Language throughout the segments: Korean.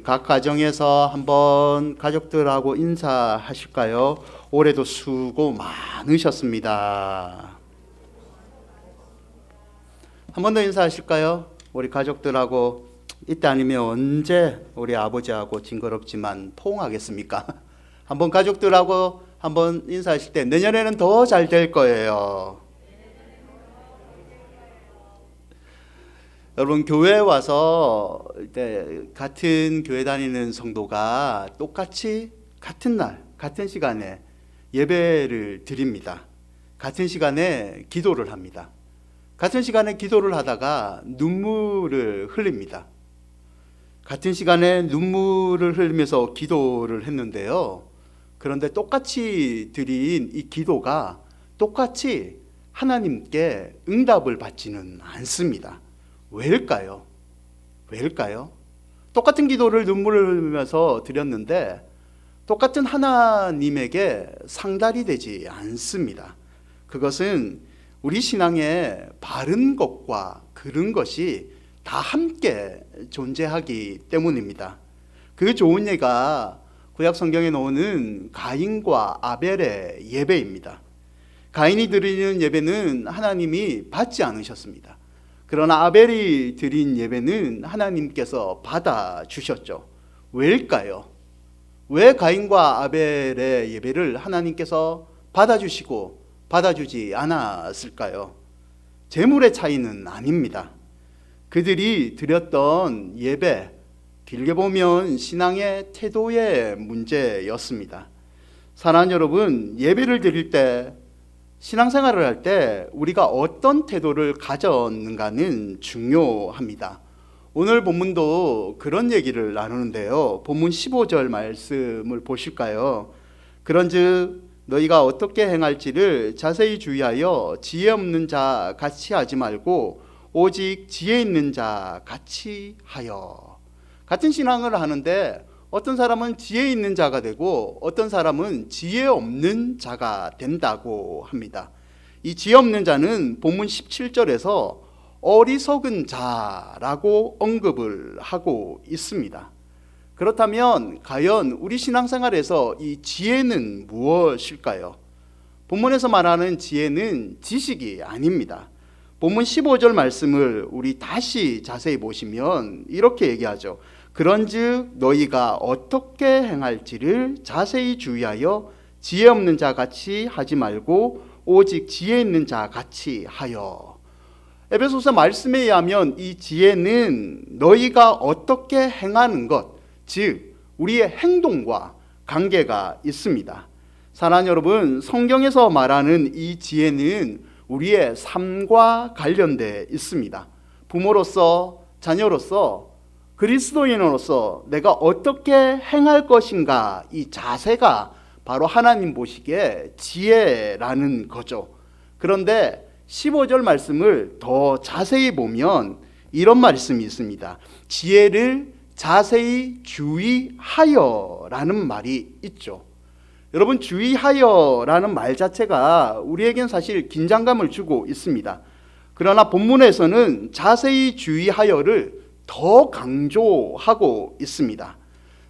각 가정에서 한번 가족들하고 인사하실까요? 올해도 수고 많으셨습니다. 한 번 더 인사하실까요? 우리 가족들하고 이때 아니면 언제 우리 아버지하고 징그럽지만 포옹하겠습니까? 한번 가족들하고 한번 인사하실 때 내년에는 더 잘 될 거예요. 여러분, 교회에 와서 같은 교회 다니는 성도가 똑같이 같은 날 같은 시간에 예배를 드립니다. 같은 시간에 기도를 합니다. 같은 시간에 기도를 하다가 눈물을 흘립니다. 같은 시간에 눈물을 흘리면서 기도를 했는데요, 그런데 똑같이 드린 이 기도가 똑같이 하나님께 응답을 받지는 않습니다. 왜일까요? 왜일까요? 똑같은 기도를 눈물을 흘리면서 드렸는데 똑같은 하나님에게 상달이 되지 않습니다. 그것은 우리 신앙의 바른 것과 그른 것이 다 함께 존재하기 때문입니다. 그 좋은 예가 구약 성경에 나오는 가인과 아벨의 예배입니다. 가인이 드리는 예배는 하나님이 받지 않으셨습니다. 그러나 아벨이 드린 예배는 하나님께서 받아주셨죠. 왜일까요? 왜 가인과 아벨의 예배를 하나님께서 받아주시고 받아주지 않았을까요? 재물의 차이는 아닙니다. 그들이 드렸던 예배, 길게 보면 신앙의 태도의 문제였습니다. 사랑하는 여러분, 예배를 드릴 때, 신앙생활을 할 때 우리가 어떤 태도를 가졌는가는 중요합니다. 오늘 본문도 그런 얘기를 나누는데요, 본문 15절 말씀을 보실까요? 그런즉 너희가 어떻게 행할지를 자세히 주의하여 지혜 없는 자 같이 하지 말고 오직 지혜 있는 자 같이 하여. 같은 신앙을 하는데 어떤 사람은 지혜 있는 자가 되고 어떤 사람은 지혜 없는 자가 된다고 합니다. 이 지혜 없는 자는 본문 17절에서 어리석은 자라고 언급을 하고 있습니다. 그렇다면 과연 우리 신앙생활에서 이 지혜는 무엇일까요? 본문에서 말하는 지혜는 지식이 아닙니다. 본문 15절 말씀을 우리 다시 자세히 보시면 이렇게 얘기하죠. 그런즉 너희가 어떻게 행할지를 자세히 주의하여 지혜 없는 자 같이 하지 말고 오직 지혜 있는 자 같이 하여. 에베소서 말씀에 의하면 이 지혜는 너희가 어떻게 행하는 것, 즉 우리의 행동과 관계가 있습니다. 사랑하는 여러분, 성경에서 말하는 이 지혜는 우리의 삶과 관련되어 있습니다. 부모로서, 자녀로서, 그리스도인으로서 내가 어떻게 행할 것인가, 이 자세가 바로 하나님 보시기에 지혜라는 거죠. 그런데 15절 말씀을 더 자세히 보면 이런 말씀이 있습니다. 지혜를 자세히 주의하여 라는 말이 있죠. 여러분, 주의하여 라는 말 자체가 우리에겐 사실 긴장감을 주고 있습니다. 그러나 본문에서는 자세히 주의하여를 더 강조하고 있습니다.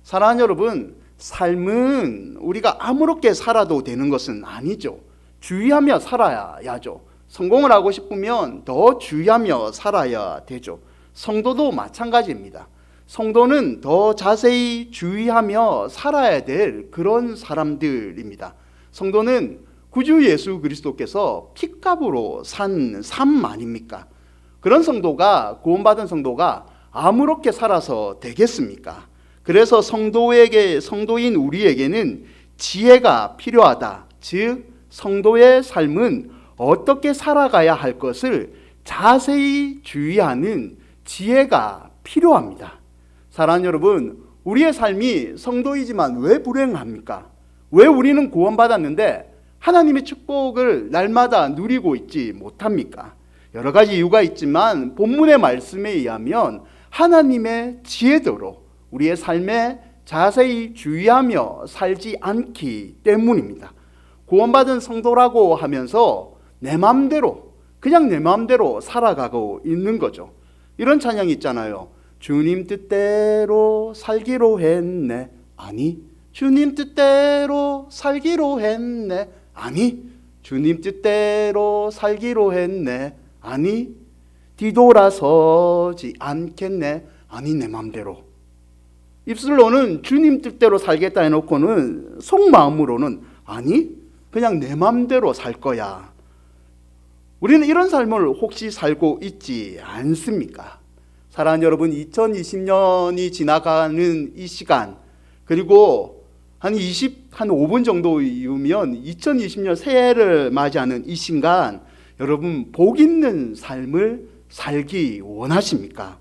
사랑하는 여러분, 삶은 우리가 아무렇게 살아도 되는 것은 아니죠. 주의하며 살아야죠. 성공을 하고 싶으면 더 주의하며 살아야 되죠. 성도도 마찬가지입니다. 성도는 더 자세히 주의하며 살아야 될 그런 사람들입니다. 성도는 구주 예수 그리스도께서 핏값으로 산 삶 아닙니까? 그런 성도가, 구원받은 성도가 아무렇게 살아서 되겠습니까? 그래서 성도인 우리에게는 지혜가 필요하다. 즉 성도의 삶은 어떻게 살아가야 할 것을 자세히 주의하는 지혜가 필요합니다. 사랑하는 여러분, 우리의 삶이 성도이지만 왜 불행합니까? 왜 우리는 구원받았는데 하나님의 축복을 날마다 누리고 있지 못합니까? 여러 가지 이유가 있지만 본문의 말씀에 의하면 하나님의 지혜대로 우리의 삶에 자세히 주의하며 살지 않기 때문입니다. 구원받은 성도라고 하면서 내 마음대로, 그냥 내 마음대로 살아가고 있는 거죠. 이런 찬양이 있잖아요. 주님 뜻대로 살기로 했네. 아니, 주님 뜻대로 살기로 했네. 아니, 주님 뜻대로 살기로 했네. 아니, 뒤돌아서지 않겠네. 아니, 내 맘대로. 입술로는 주님 뜻대로 살겠다 해놓고는 속마음으로는 아니, 그냥 내 맘대로 살 거야. 우리는 이런 삶을 혹시 살고 있지 않습니까? 사랑하는 여러분, 2020년이 지나가는 이 시간, 그리고 한 5분 정도 이후면 2020년 새해를 맞이하는 이 순간, 여러분 복 있는 삶을 살기 원하십니까?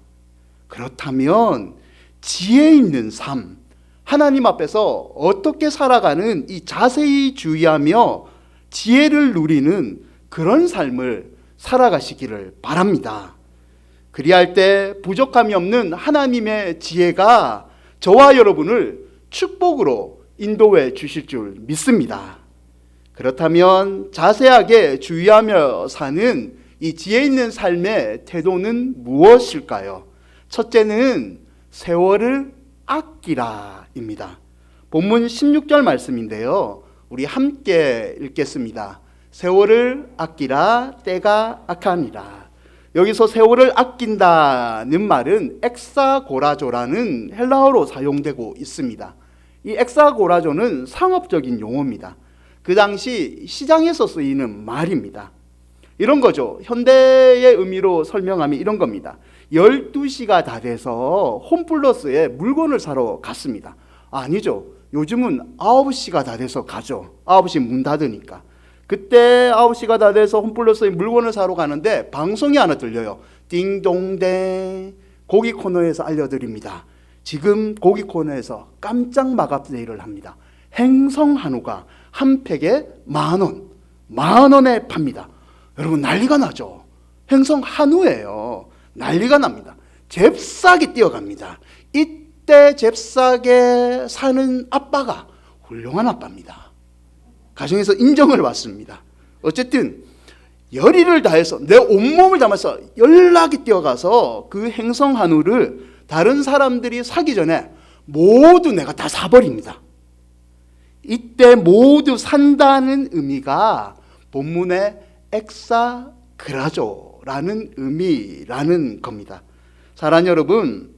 그렇다면 지혜 있는 삶, 하나님 앞에서 어떻게 살아가는 이 자세히 주의하며 지혜를 누리는 그런 삶을 살아가시기를 바랍니다. 그리할 때 부족함이 없는 하나님의 지혜가 저와 여러분을 축복으로 인도해 주실 줄 믿습니다. 그렇다면 자세하게 주의하며 사는 이 지혜 있는 삶의 태도는 무엇일까요? 첫째는 세월을 아끼라입니다. 본문 16절 말씀인데요, 우리 함께 읽겠습니다. 세월을 아끼라, 때가 악하니라. 여기서 세월을 아낀다는 말은 엑사고라조라는 헬라어로 사용되고 있습니다. 이 엑사고라조는 상업적인 용어입니다. 그 당시 시장에서 쓰이는 말입니다. 이런 거죠. 현대의 의미로 설명하면 이런 겁니다. 12시가 다 돼서 홈플러스에 물건을 사러 갔습니다. 아니죠. 요즘은 9시가 다 돼서 가죠. 9시 문 닫으니까. 그때 9시가 다 돼서 홈플러스에 물건을 사러 가는데 방송이 하나 들려요. 띵동댕, 고기 코너에서 알려드립니다. 지금 고기 코너에서 깜짝 마감 세일을 합니다. 행성 한우가 한 팩에 10,000원에 팝니다. 여러분 난리가 나죠. 행성 한우예요. 난리가 납니다. 잽싸게 뛰어갑니다. 이때 잽싸게 사는 아빠가 훌륭한 아빠입니다. 가정에서 인정을 받습니다. 어쨌든 열의를 다해서 내 온몸을 담아서 연락이 뛰어가서 그 행성 한우를 다른 사람들이 사기 전에 모두 내가 다 사버립니다. 이때 모두 산다는 의미가 본문의 엑사그라조라는 의미라는 겁니다. 사랑하는 여러분,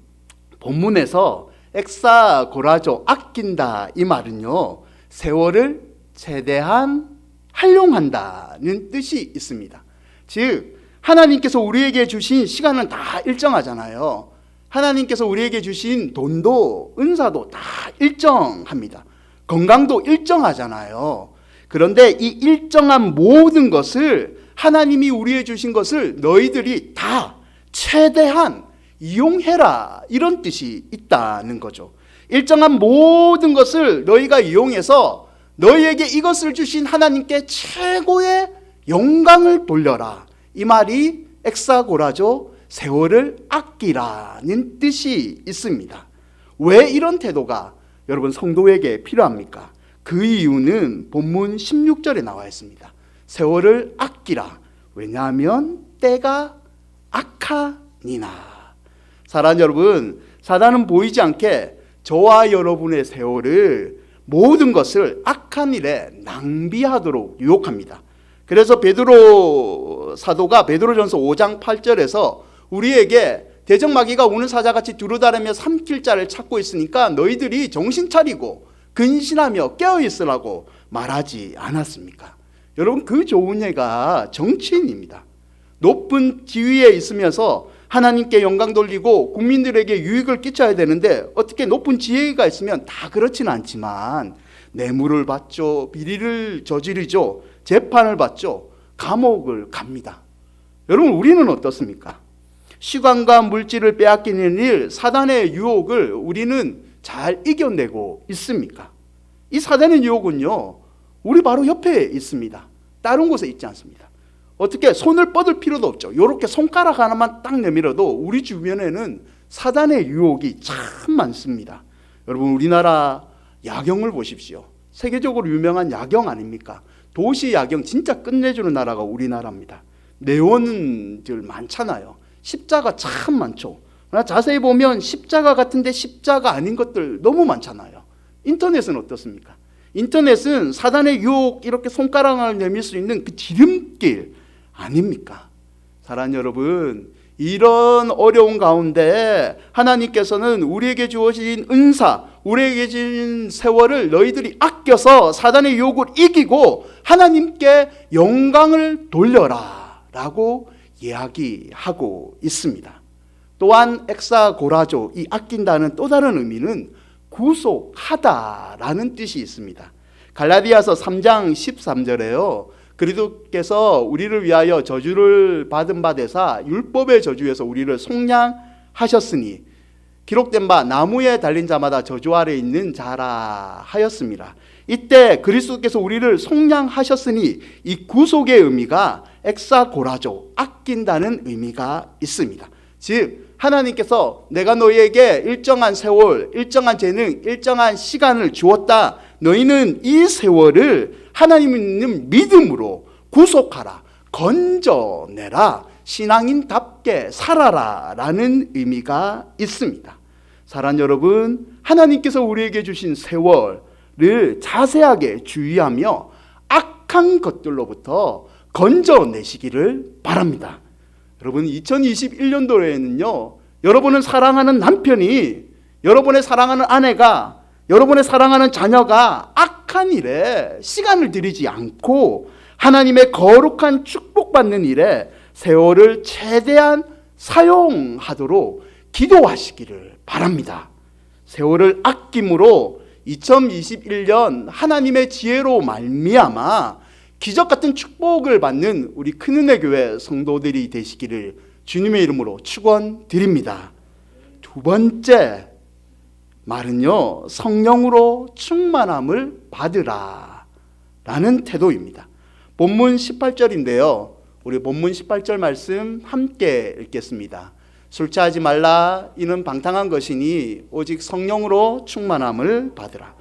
본문에서 엑사고라조, 아낀다, 이 말은요, 세월을 최대한 활용한다는 뜻이 있습니다. 즉 하나님께서 우리에게 주신 시간은 다 일정하잖아요. 하나님께서 우리에게 주신 돈도 은사도 다 일정합니다. 건강도 일정하잖아요. 그런데 이 일정한 모든 것을, 하나님이 우리에게 주신 것을 너희들이 다 최대한 이용해라, 이런 뜻이 있다는 거죠. 일정한 모든 것을 너희가 이용해서 너희에게 이것을 주신 하나님께 최고의 영광을 돌려라, 이 말이 엑사고라조, 세월을 아끼라는 뜻이 있습니다. 왜 이런 태도가 여러분 성도에게 필요합니까? 그 이유는 본문 16절에 나와 있습니다. 세월을 아끼라. 왜냐하면 때가 악하니나. 사랑하는 여러분, 사단은 보이지 않게 저와 여러분의 세월을, 모든 것을 악한 일에 낭비하도록 유혹합니다. 그래서 베드로 사도가 베드로전서 5장 8절에서 우리에게 대적마귀가 우는 사자같이 두루다니며 삼킬 자를 찾고 있으니까 너희들이 정신 차리고 근신하며 깨어있으라고 말하지 않았습니까? 여러분, 그 좋은 예가 정치인입니다. 높은 지위에 있으면서 하나님께 영광 돌리고 국민들에게 유익을 끼쳐야 되는데 어떻게 높은 지혜가 있으면 다 그렇지는 않지만 뇌물을 받죠, 비리를 저지르죠, 재판을 받죠, 감옥을 갑니다. 여러분, 우리는 어떻습니까? 시간과 물질을 빼앗기는 일, 사단의 유혹을 우리는 잘 이겨내고 있습니까? 이 사단의 유혹은요, 우리 바로 옆에 있습니다. 다른 곳에 있지 않습니다. 어떻게 손을 뻗을 필요도 없죠. 이렇게 손가락 하나만 딱 내밀어도 우리 주변에는 사단의 유혹이 참 많습니다. 여러분, 우리나라 야경을 보십시오. 세계적으로 유명한 야경 아닙니까? 도시 야경 진짜 끝내주는 나라가 우리나라입니다. 네온들 많잖아요. 십자가 참 많죠. 그러나 자세히 보면 십자가 같은데 십자가 아닌 것들 너무 많잖아요. 인터넷은 어떻습니까? 인터넷은 사단의 유혹, 이렇게 손가락을 내밀 수 있는 그 지름길 아닙니까? 사랑하는 여러분, 이런 어려운 가운데 하나님께서는 우리에게 주어진 은사, 우리에게 주신 세월을 너희들이 아껴서 사단의 유혹을 이기고 하나님께 영광을 돌려라 라고 이야기하고 있습니다. 또한 엑사고라조, 이 아낀다는 또 다른 의미는 구속하다라는 뜻이 있습니다. 갈라디아서 3장 13절에요. 그리스도께서 우리를 위하여 저주를 받은 바 되사 율법의 저주에서 우리를 속량하셨으니 기록된 바 나무에 달린 자마다 저주 아래 있는 자라 하였습니다. 이때 그리스도께서 우리를 속량하셨으니 이 구속의 의미가 엑사고라조, 아낀다는 의미가 있습니다. 즉 하나님께서 내가 너희에게 일정한 세월, 일정한 재능, 일정한 시간을 주었다. 너희는 이 세월을 하나님 있는 믿음으로 구속하라, 건져내라, 신앙인답게 살아라 라는 의미가 있습니다. 사랑하는 여러분, 하나님께서 우리에게 주신 세월을 자세하게 주의하며 악한 것들로부터 건져내시기를 바랍니다. 여러분, 2021년도에는요, 여러분을 사랑하는 남편이, 여러분의 사랑하는 아내가, 여러분의 사랑하는 자녀가 악한 일에 시간을 들이지 않고 하나님의 거룩한 축복받는 일에 세월을 최대한 사용하도록 기도하시기를 바랍니다. 세월을 아낌으로 2021년 하나님의 지혜로 말미암아 기적 같은 축복을 받는 우리 큰은혜 교회 성도들이 되시기를 주님의 이름으로 축원드립니다. 두 번째 말은요, 성령으로 충만함을 받으라 라는 태도입니다. 본문 18절인데요. 우리 본문 18절 말씀 함께 읽겠습니다. 술 취하지 말라, 이는 방탕한 것이니 오직 성령으로 충만함을 받으라.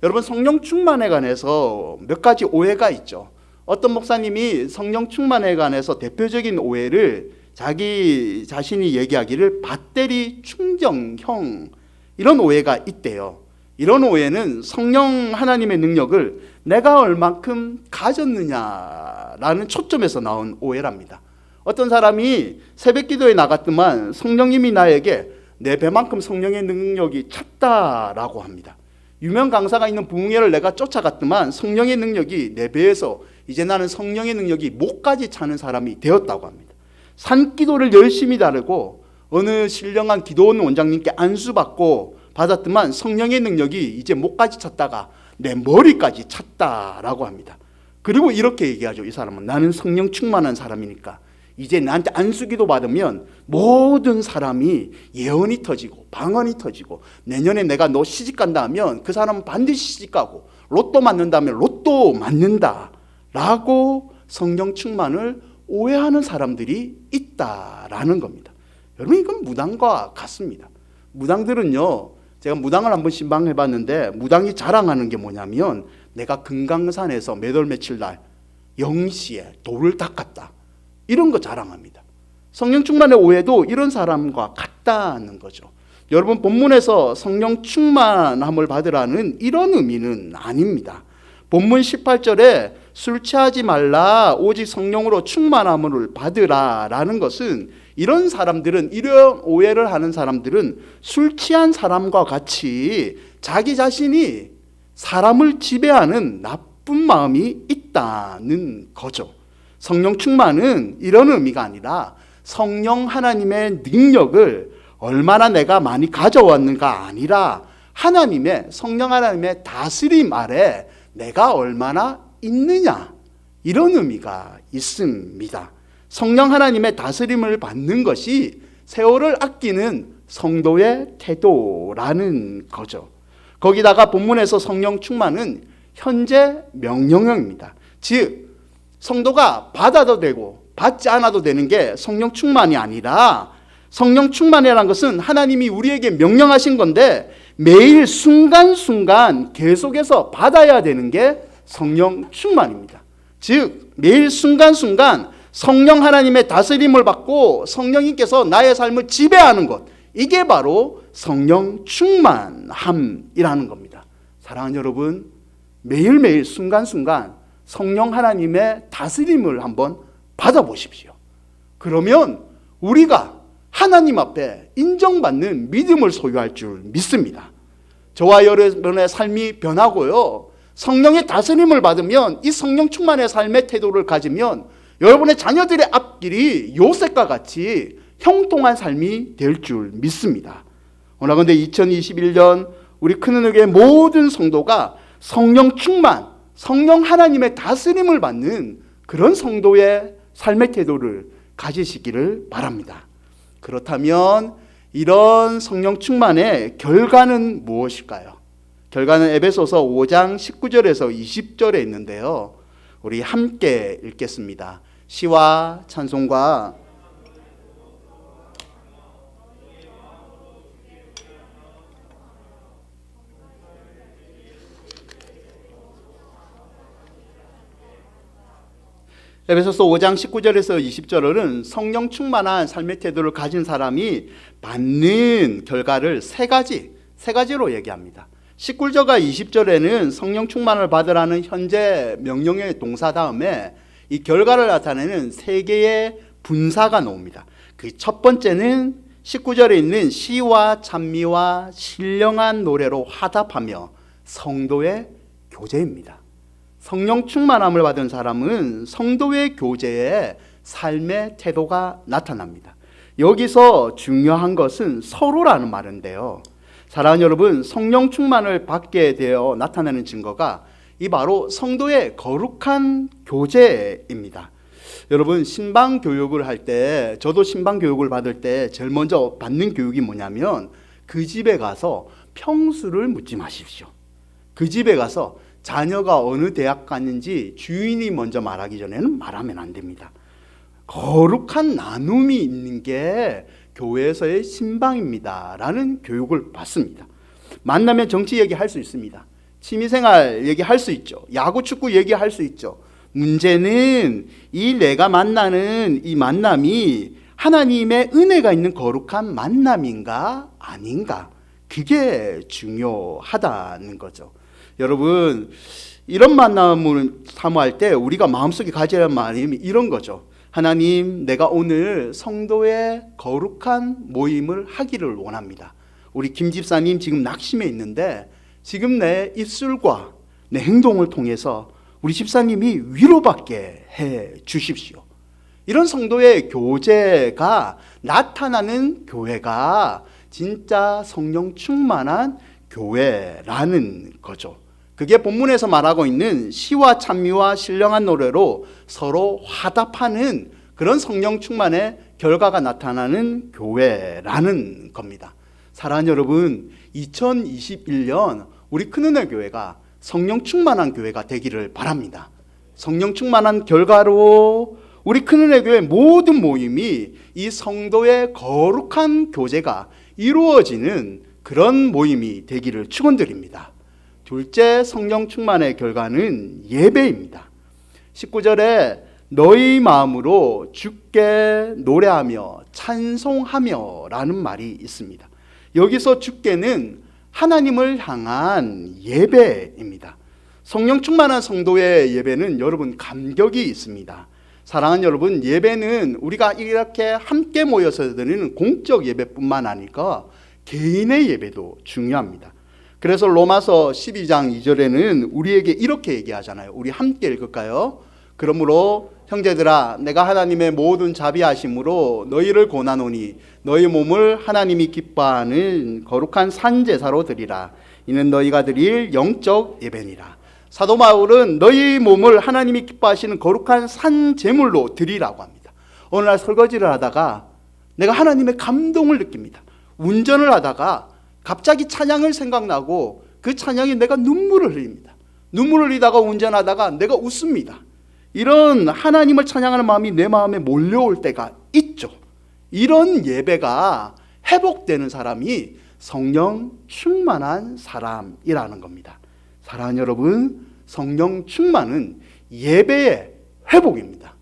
여러분, 성령 충만에 관해서 몇 가지 오해가 있죠. 어떤 목사님이 성령 충만에 관해서 대표적인 오해를 자기 자신이 얘기하기를 배터리 충전형, 이런 오해가 있대요. 이런 오해는 성령 하나님의 능력을 내가 얼만큼 가졌느냐라는 초점에서 나온 오해랍니다. 어떤 사람이 새벽 기도에 나갔더만 성령님이 나에게 내 배만큼 성령의 능력이 찼다라고 합니다. 유명 강사가 있는 부흥회를 내가 쫓아갔더만 성령의 능력이 내 배에서 이제 나는 성령의 능력이 목까지 차는 사람이 되었다고 합니다. 산기도를 열심히 다르고 어느 신령한 기도원 원장님께 안수받고 받았더만 성령의 능력이 이제 목까지 찼다가 내 머리까지 찼다라고 합니다. 그리고 이렇게 얘기하죠. 이 사람은 나는 성령 충만한 사람이니까 이제 나한테 안수기도 받으면 모든 사람이 예언이 터지고 방언이 터지고 내년에 내가 너 시집간다 하면 그 사람은 반드시 시집가고 로또 맞는다면 로또 맞는다 라고 성령 충만을 오해하는 사람들이 있다라는 겁니다. 여러분, 이건 무당과 같습니다. 무당들은요, 제가 무당을 한번 신방해 봤는데 무당이 자랑하는 게 뭐냐면 내가 금강산에서 몇 월 며칠 날 0시에 돌을 닦았다, 이런 거 자랑합니다. 성령 충만의 오해도 이런 사람과 같다는 거죠. 여러분, 본문에서 성령 충만함을 받으라는 이런 의미는 아닙니다. 본문 18절에 술 취하지 말라, 오직 성령으로 충만함을 받으라 라는 것은 이런 사람들은, 이런 오해를 하는 사람들은 술 취한 사람과 같이 자기 자신이 사람을 지배하는 나쁜 마음이 있다는 거죠. 성령 충만은 이런 의미가 아니라 성령 하나님의 능력을 얼마나 내가 많이 가져왔는가 아니라 하나님의, 성령 하나님의 다스림 아래 내가 얼마나 있느냐, 이런 의미가 있습니다. 성령 하나님의 다스림을 받는 것이 세월을 아끼는 성도의 태도라는 거죠. 거기다가 본문에서 성령 충만은 현재 명령형입니다. 즉 성도가 받아도 되고 받지 않아도 되는 게 성령 충만이 아니라, 성령 충만이라는 것은 하나님이 우리에게 명령하신 건데 매일 순간순간 계속해서 받아야 되는 게 성령 충만입니다. 즉 매일 순간순간 성령 하나님의 다스림을 받고 성령님께서 나의 삶을 지배하는 것, 이게 바로 성령 충만함이라는 겁니다. 사랑하는 여러분, 매일매일 순간순간 성령 하나님의 다스림을 한번 받아보십시오. 그러면 우리가 하나님 앞에 인정받는 믿음을 소유할 줄 믿습니다. 저와 여러분의 삶이 변하고요, 성령의 다스림을 받으면, 이 성령 충만의 삶의 태도를 가지면 여러분의 자녀들의 앞길이 요셉과 같이 형통한 삶이 될 줄 믿습니다. 그런데 2021년 우리 큰은혜교회 모든 성도가 성령 충만, 성령 하나님의 다스림을 받는 그런 성도의 삶의 태도를 가지시기를 바랍니다. 그렇다면 이런 성령 충만의 결과는 무엇일까요? 결과는 에베소서 5장 19절에서 20절에 있는데요, 우리 함께 읽겠습니다. 시와 찬송과 에베소서 5장 19절에서 20절은 성령 충만한 삶의 태도를 가진 사람이 받는 결과를 세 가지로 얘기합니다. 19절과 20절에는 성령 충만을 받으라는 현재 명령의 동사 다음에 이 결과를 나타내는 세 개의 분사가 나옵니다. 그 첫 번째는 19절에 있는 시와 찬미와 신령한 노래로 화답하며 성도의 교제입니다. 성령 충만함을 받은 사람은 성도의 교제에 삶의 태도가 나타납니다. 여기서 중요한 것은 서로라는 말인데요, 사랑하는 여러분, 성령 충만을 받게 되어 나타나는 증거가 이 바로 성도의 거룩한 교제입니다. 여러분, 신방 교육을 할 때, 저도 신방 교육을 받을 때 제일 먼저 받는 교육이 뭐냐면, 그 집에 가서 평수를 묻지 마십시오. 그 집에 가서 자녀가 어느 대학 갔는지 주인이 먼저 말하기 전에는 말하면 안 됩니다. 거룩한 나눔이 있는 게 교회에서의 신방입니다 라는 교육을 받습니다. 만나면 정치 얘기할 수 있습니다. 취미생활 얘기할 수 있죠. 야구 축구 얘기할 수 있죠. 문제는 이 내가 만나는 이 만남이 하나님의 은혜가 있는 거룩한 만남인가 아닌가, 그게 중요하다는 거죠. 여러분, 이런 만남을 사모할 때 우리가 마음속에 가져야 할 말이 이런 거죠. 하나님, 내가 오늘 성도의 거룩한 모임을 하기를 원합니다. 우리 김 집사님 지금 낙심해 있는데 지금 내 입술과 내 행동을 통해서 우리 집사님이 위로받게 해 주십시오. 이런 성도의 교제가 나타나는 교회가 진짜 성령 충만한 교회라는 거죠. 그게 본문에서 말하고 있는 시와 찬미와 신령한 노래로 서로 화답하는 그런 성령 충만의 결과가 나타나는 교회라는 겁니다. 사랑하는 여러분, 2021년 우리 큰은혜 교회가 성령 충만한 교회가 되기를 바랍니다. 성령 충만한 결과로 우리 큰은혜 교회 모든 모임이 이 성도의 거룩한 교제가 이루어지는 그런 모임이 되기를 축원드립니다. 둘째, 성령 충만의 결과는 예배입니다. 19절에 너희 마음으로 주께 노래하며 찬송하며 라는 말이 있습니다. 여기서 주께는 하나님을 향한 예배입니다. 성령 충만한 성도의 예배는 여러분 감격이 있습니다. 사랑하는 여러분, 예배는 우리가 이렇게 함께 모여서 드리는 공적 예배뿐만 아니라 개인의 예배도 중요합니다. 그래서 로마서 12장 2절에는 우리에게 이렇게 얘기하잖아요. 우리 함께 읽을까요? 그러므로 형제들아, 내가 하나님의 모든 자비하심으로 너희를 권하노니 너희 몸을 하나님이 기뻐하는 거룩한 산제사로 드리라. 이는 너희가 드릴 영적 예배니라. 사도 바울은 너희 몸을 하나님이 기뻐하시는 거룩한 산제물로 드리라고 합니다. 어느 날 설거지를 하다가 내가 하나님의 감동을 느낍니다. 운전을 하다가 갑자기 찬양을 생각나고 그 찬양에 내가 눈물을 흘립니다. 눈물을 흘리다가 운전하다가 내가 웃습니다. 이런 하나님을 찬양하는 마음이 내 마음에 몰려올 때가 있죠. 이런 예배가 회복되는 사람이 성령 충만한 사람이라는 겁니다. 사랑하는 여러분, 성령 충만은 예배의 회복입니다.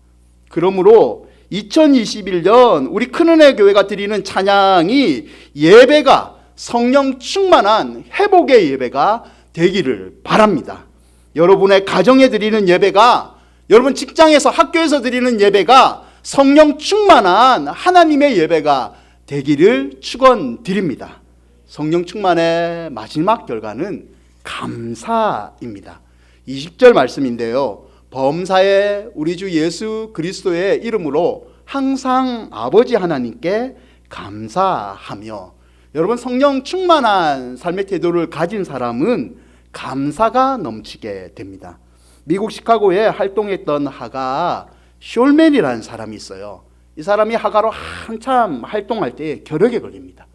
그러므로 2021년 우리 큰은혜 교회가 드리는 찬양이 예배가 성령 충만한 회복의 예배가 되기를 바랍니다. 여러분의 가정에 드리는 예배가, 여러분 직장에서 학교에서 드리는 예배가 성령 충만한 하나님의 예배가 되기를 축원드립니다. 성령 충만의 마지막 결과는 감사입니다. 20절 말씀인데요. 범사에 우리 주 예수 그리스도의 이름으로 항상 아버지 하나님께 감사하며, 여러분 성령 충만한 삶의 태도를 가진 사람은 감사가 넘치게 됩니다. 미국 시카고에 활동했던 하가 숄맨이라는 사람이 있어요. 이 사람이 하가로 한참 활동할 때 결핵에 걸립니다.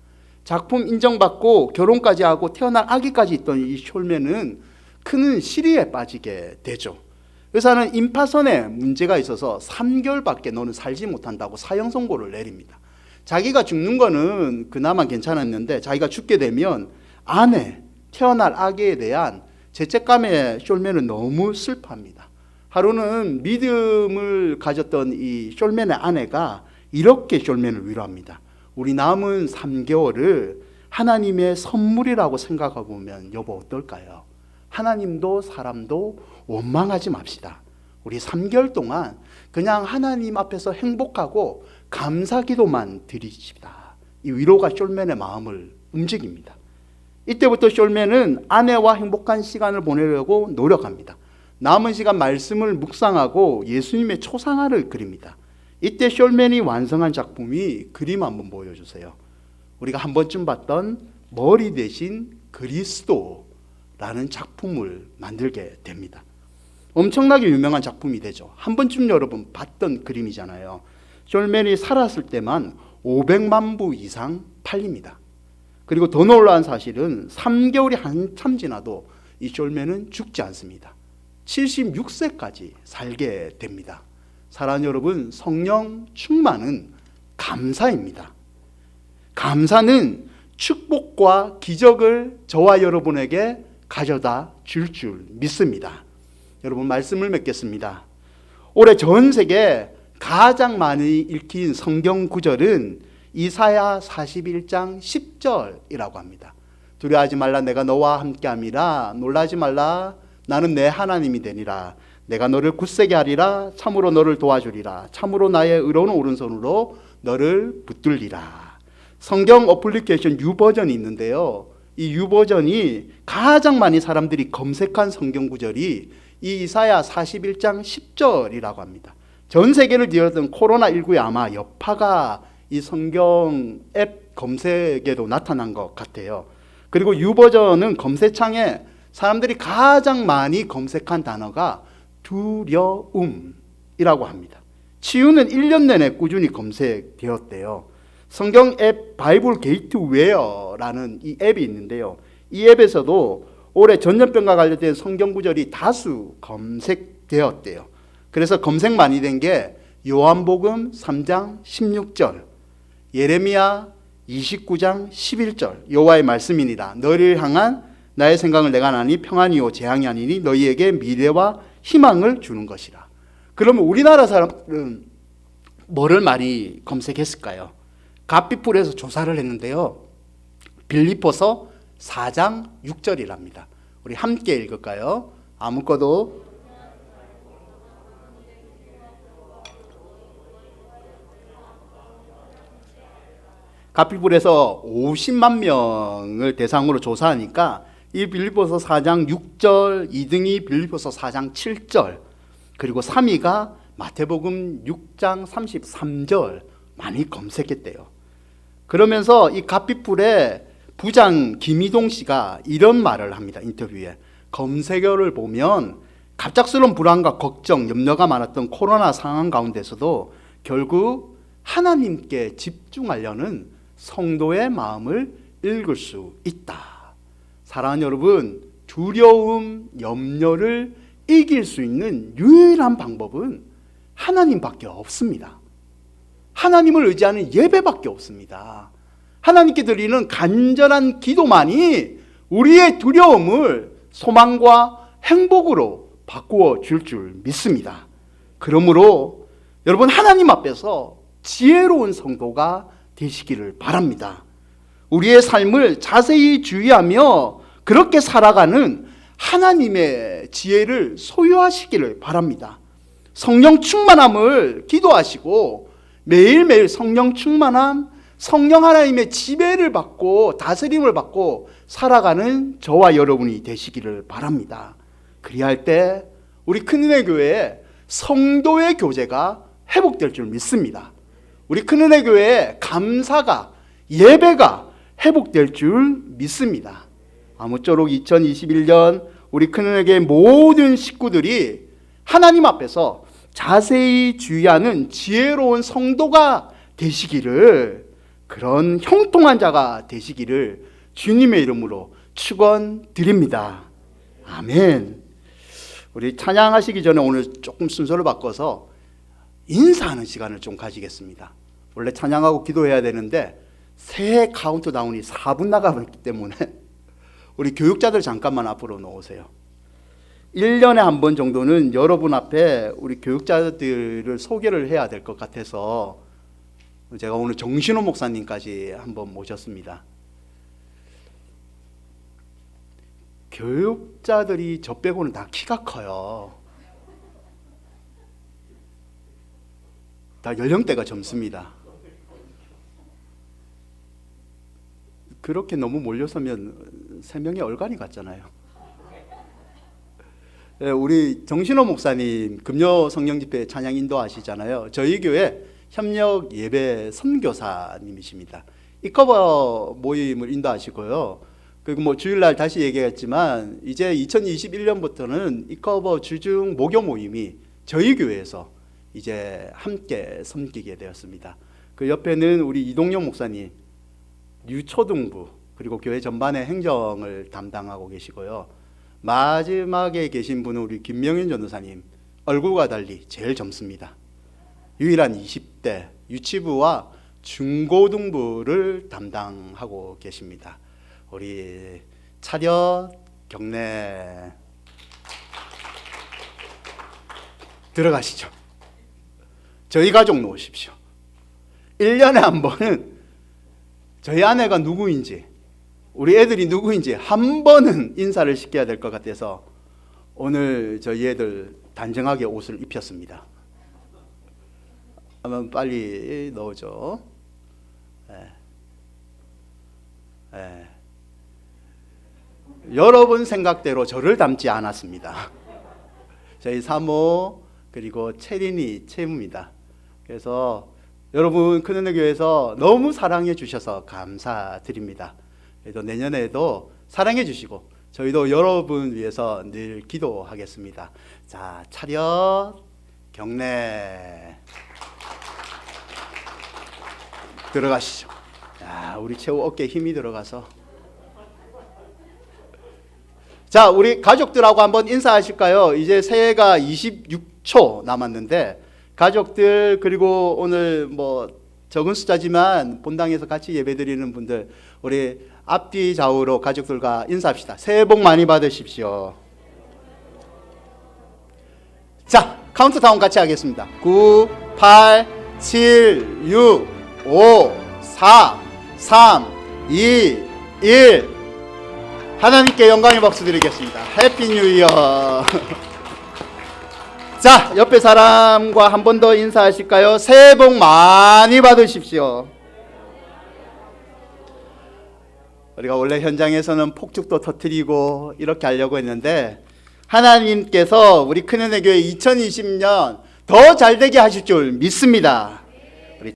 작품 인정받고 결혼까지 하고 태어날 아기까지 있던 이 숄맨은 큰 시리에 빠지게 되죠. 의사는 임파선에 문제가 있어서 3개월밖에 너는 살지 못한다고 사형 선고를 내립니다. 자기가 죽는 거는 그나마 괜찮았는데 자기가 죽게 되면 아내, 태어날 아기에 대한 죄책감에 숄맨은 너무 슬퍼합니다. 하루는 믿음을 가졌던 이 숄맨의 아내가 이렇게 숄맨을 위로합니다. 우리 남은 3개월을 하나님의 선물이라고 생각하고 보면 여보 어떨까요? 하나님도 사람도 원망하지 맙시다. 우리 3개월 동안 그냥 하나님 앞에서 행복하고 감사기도만 드리십시다. 이 위로가 숄맨의 마음을 움직입니다. 이때부터 숄맨은 아내와 행복한 시간을 보내려고 노력합니다. 남은 시간 말씀을 묵상하고 예수님의 초상화를 그립니다. 이때 숄맨이 완성한 작품이, 그림 한번 보여주세요. 우리가 한 번쯤 봤던 머리 대신 그리스도라는 작품을 만들게 됩니다. 엄청나게 유명한 작품이 되죠. 한 번쯤 여러분 봤던 그림이잖아요. 숄맨이 살았을 때만 500만 부 이상 팔립니다. 그리고 더 놀라운 사실은 3개월이 한참 지나도 이 숄맨은 죽지 않습니다. 76세까지 살게 됩니다. 사랑하는 여러분, 성령 충만은 감사입니다. 감사는 축복과 기적을 저와 여러분에게 가져다 줄 믿습니다. 여러분 말씀을 맺겠습니다. 올해 전 세계 가장 많이 읽힌 성경 구절은 이사야 41장 10절이라고 합니다. 두려워하지 말라, 내가 너와 함께함이라. 놀라지 말라, 나는 내 하나님이 되니라. 내가 너를 굳세게 하리라. 참으로 너를 도와주리라. 참으로 나의 의로운 오른손으로 너를 붙들리라. 성경 어플리케이션 U 버전이 있는데요. 이 U 버전이 가장 많이 사람들이 검색한 성경 구절이 이 이사야 41장 10절이라고 합니다. 전 세계를 뒤흔든 코로나19의 아마 여파가 이 성경 앱 검색에도 나타난 것 같아요. 그리고 U 버전은 검색창에 사람들이 가장 많이 검색한 단어가 두려움이라고 합니다. 치유는 1년 내내 꾸준히 검색되었대요. 성경 앱 바이블 게이트웨어라는 이 앱이 있는데요. 이 앱에서도 올해 전염병과 관련된 성경 구절이 다수 검색되었대요. 그래서 검색 많이 된 게 요한복음 3장 16절, 예레미야 29장 11절, 여호와의 말씀이니라. 너희를 향한 나의 생각을 내가 아나니 평안이요 재앙이 아니니 너희에게 미래와 희망을 주는 것이라. 그러면 우리나라 사람들은 뭐를 많이 검색했을까요? 갓비풀에서 조사를 했는데요. 빌립보서 4장 6절이랍니다. 우리 함께 읽을까요? 아무것도 갓비풀에서 50만 명을 대상으로 조사하니까 이 빌립보서 4장 6절, 2등이 빌립보서 4장 7절, 그리고 3위가 마태복음 6장 33절 많이 검색했대요. 그러면서 이 갓비풀의 부장 김희동 씨가 이런 말을 합니다. 인터뷰에. 검색어를 보면 갑작스러운 불안과 걱정, 염려가 많았던 코로나 상황 가운데서도 결국 하나님께 집중하려는 성도의 마음을 읽을 수 있다. 사랑하는 여러분, 두려움, 염려를 이길 수 있는 유일한 방법은 하나님밖에 없습니다. 하나님을 의지하는 예배밖에 없습니다. 하나님께 드리는 간절한 기도만이 우리의 두려움을 소망과 행복으로 바꾸어 줄 믿습니다. 그러므로 여러분, 하나님 앞에서 지혜로운 성도가 되시기를 바랍니다. 우리의 삶을 자세히 주의하며 그렇게 살아가는 하나님의 지혜를 소유하시기를 바랍니다. 성령 충만함을 기도하시고 매일매일 성령 충만함, 성령 하나님의 지배를 받고 다스림을 받고 살아가는 저와 여러분이 되시기를 바랍니다. 그리할 때 우리 큰은혜 교회에 성도의 교제가 회복될 줄 믿습니다. 우리 큰은혜 교회에 감사가, 예배가 회복될 줄 믿습니다. 아무쪼록 2021년 우리 큰은혜 교회 모든 식구들이 하나님 앞에서 자세히 주의하는 지혜로운 성도가 되시기를, 그런 형통한 자가 되시기를 주님의 이름으로 축원드립니다. 아멘. 우리 찬양하시기 전에 오늘 조금 순서를 바꿔서 인사하는 시간을 좀 가지겠습니다. 원래 찬양하고 기도해야 되는데 새해 카운트다운이 4분 나가기 때문에 우리 교육자들 잠깐만 앞으로 놓으세요. 1년에 한 번 정도는 여러분 앞에 우리 교육자들을 소개를 해야 될 것 같아서 제가 오늘 정신호 목사님까지 한번 모셨습니다. 교육자들이 저 빼고는 다 키가 커요. 다 연령대가 젊습니다. 그렇게 너무 몰려서면 3명의 얼간이 같잖아요. 우리 정신호 목사님 금요 성령집회 찬양 인도하시잖아요. 저희 교회 협력 예배 선교사님이십니다. 이커버 모임을 인도하시고요. 그리고 뭐 주일날 다시 얘기했지만 이제 2021년부터는 이커버 주중 목요 모임이 저희 교회에서 이제 함께 섬기게 되었습니다. 그 옆에는 우리 이동영 목사님 유초등부 그리고 교회 전반의 행정을 담당하고 계시고요. 마지막에 계신 분은 우리 김명윤 전도사님, 얼굴과 달리 제일 젊습니다. 유일한 20대 유치부와 중고등부를 담당하고 계십니다. 우리 차렷 경례 들어가시죠. 저희 가족 놓으십시오. 1년에 한 번은 저희 아내가 누구인지, 우리 애들이 누구인지 한 번은 인사를 시켜야 될 것 같아서 오늘 저희 애들 단정하게 옷을 입혔습니다. 한번 빨리 넣어줘. 여러분 생각대로 저를 닮지 않았습니다. 저희 사모 그리고 채린이 채무입니다. 그래서 여러분 큰은혜 교회에서 너무 사랑해 주셔서 감사드립니다. 그래도 내년에도 사랑해 주시고 저희도 여러분 위해서 늘 기도하겠습니다. 자, 차렷 경례 들어가시죠. 야, 우리 최후 어깨에 힘이 들어가서. 자, 우리 가족들하고 한번 인사하실까요? 이제 새해가 26초 남았는데 가족들 그리고 오늘 뭐 적은 숫자지만 본당에서 같이 예배드리는 분들 우리 앞뒤 좌우로 가족들과 인사합시다. 새해 복 많이 받으십시오. 자, 카운트다운 같이 하겠습니다. 9, 8, 7, 6, 5, 4, 3, 2, 1. 하나님께 영광의 박수 드리겠습니다. 해피 뉴 이어. 자, 옆에 사람과 한 번 더 인사하실까요? 새해 복 많이 받으십시오. 우리가 원래 현장에서는 폭죽도 터뜨리고 이렇게 하려고 했는데 하나님께서 우리 큰은혜 교회 2020년 더 잘되게 하실 줄 믿습니다.